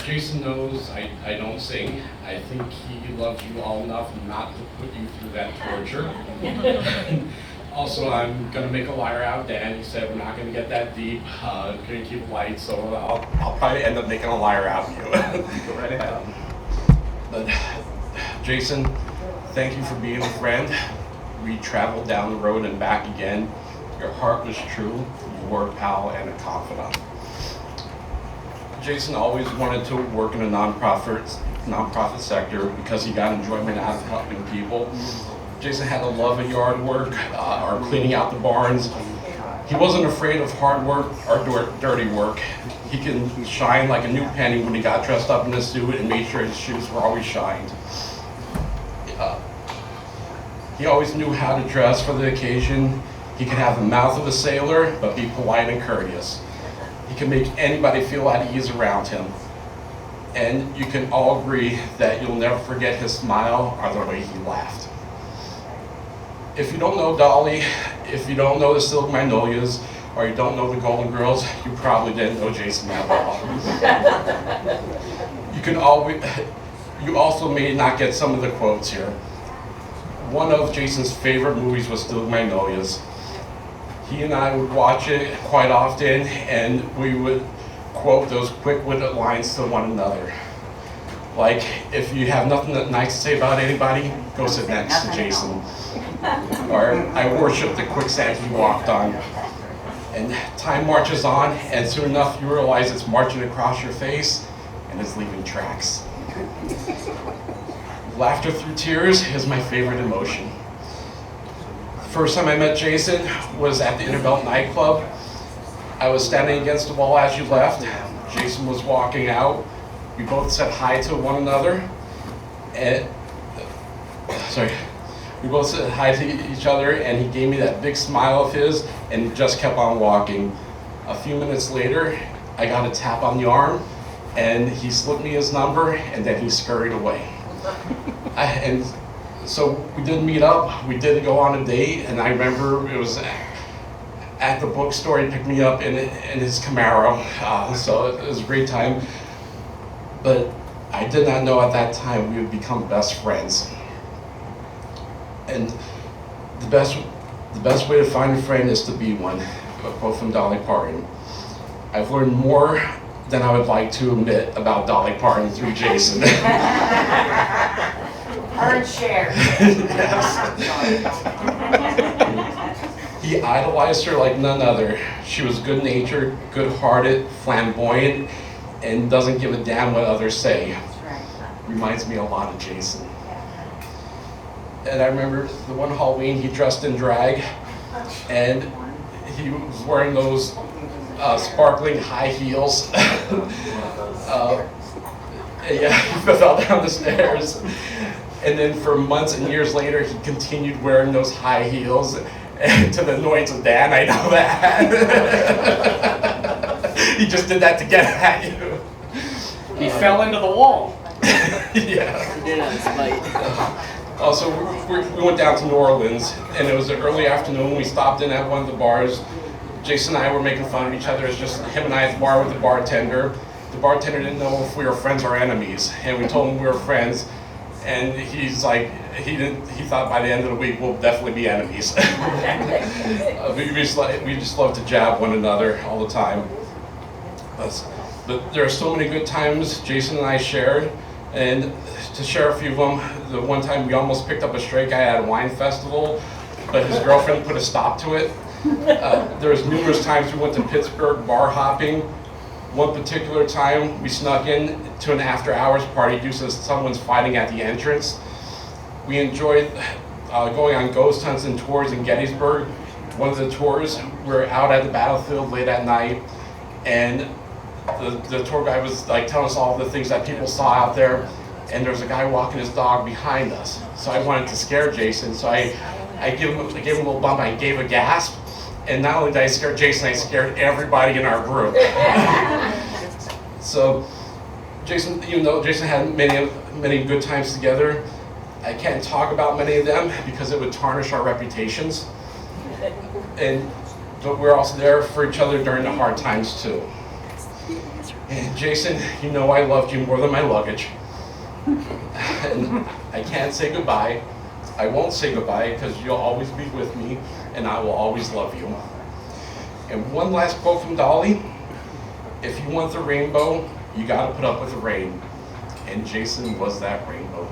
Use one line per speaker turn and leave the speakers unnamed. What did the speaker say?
Jason knows I don't sing. I think he loves you all enough not to put you through that torture. Also, I'm gonna make a liar out of Dan. He said we're not gonna get that deep. Gonna keep it light, so I'll probably end up making a liar out of you.
Go right ahead.
But Jason, thank you for being a friend. We traveled down the road and back again. Your heart was true. You were a pal and a confidant. Jason always wanted to work in a nonprofit sector because he got enjoyment out of helping people. Jason had a love of yard work or cleaning out the barns. He wasn't afraid of hard work or dirty work. He can shine like a new penny when he got dressed up in a suit and made sure his shoes were always shined. He always knew how to dress for the occasion. He could have the mouth of a sailor, but be polite and courteous. He can make anybody feel at ease around him. And you can all agree that you'll never forget his smile or the way he laughed. If you don't know Dolly, if you don't know the Silk Magnolias, or you don't know the Golden Girls, you probably didn't know Jason that well. You also may not get some of the quotes here. One of Jason's favorite movies was Silk Magnolias. He and I would watch it quite often, and we would quote those quick-witted lines to one another. Like, if you have nothing nice to say about anybody, go sit next to Jason. Or, I worship the quicksand he walked on. And time marches on, and soon enough you realize it's marching across your face, and it's leaving tracks. Laughter through tears is my favorite emotion. First time I met Jason was at the Interbelt nightclub. I was standing against the wall as you left. Jason was walking out. We both said hi to one another. We both said hi to each other, and he gave me that big smile of his and just kept on walking. A few minutes later, I got a tap on the arm, and he slipped me his number, and then he scurried away. And so we did meet up, we did go on a date, and I remember it was at the bookstore. He picked me up in his Camaro, so it was a great time. But I did not know at that time we would become best friends. And the best way to find a friend is to be one, a quote from Dolly Parton. I've learned more than I would like to admit about Dolly Parton through Jason.
Earn share.
Yes. He idolized her like none other. She was good-natured, good-hearted, flamboyant, and doesn't give a damn what others say. Reminds me a lot of Jason. And I remember the one Halloween he dressed in drag, and he was wearing those sparkling high heels. Yeah, he fell down the stairs. And then for months and years later, he continued wearing those high heels, and to the annoyance of Dan, I know that. He just did that to get at you.
He fell into the wall.
Yeah.
He did on spite.
Also, we went down to New Orleans, and it was an early afternoon. We stopped in at one of the bars. Jason and I were making fun of each other. It was just him and I at the bar with the bartender. The bartender didn't know if we were friends or enemies, and we told him we were friends. And he's like, he thought by the end of the week we'll definitely be enemies. We just love to jab one another all the time. But there are so many good times Jason and I shared, and to share a few of them, the one time we almost picked up a stray guy at a wine festival, but his girlfriend put a stop to it. There was numerous times we went to Pittsburgh bar hopping. One particular time, we snuck in to an after-hours party due to someone's fighting at the entrance. We enjoyed going on ghost hunts and tours in Gettysburg. One of the tours, we were out at the battlefield late at night, and the tour guide was like telling us all the things that people saw out there, and there was a guy walking his dog behind us. So I wanted to scare Jason, so I gave him a little bump. I gave a gasp. And not only did I scare Jason, I scared everybody in our group. So, Jason, even though Jason had many good times together, I can't talk about many of them because it would tarnish our reputations. But we're also there for each other during the hard times too. And Jason, you know I loved you more than my luggage. And I can't say goodbye. I won't say goodbye because you'll always be with me and I will always love you. And one last quote from Dolly. If you want the rainbow, you gotta put up with the rain. And Jason was that rainbow.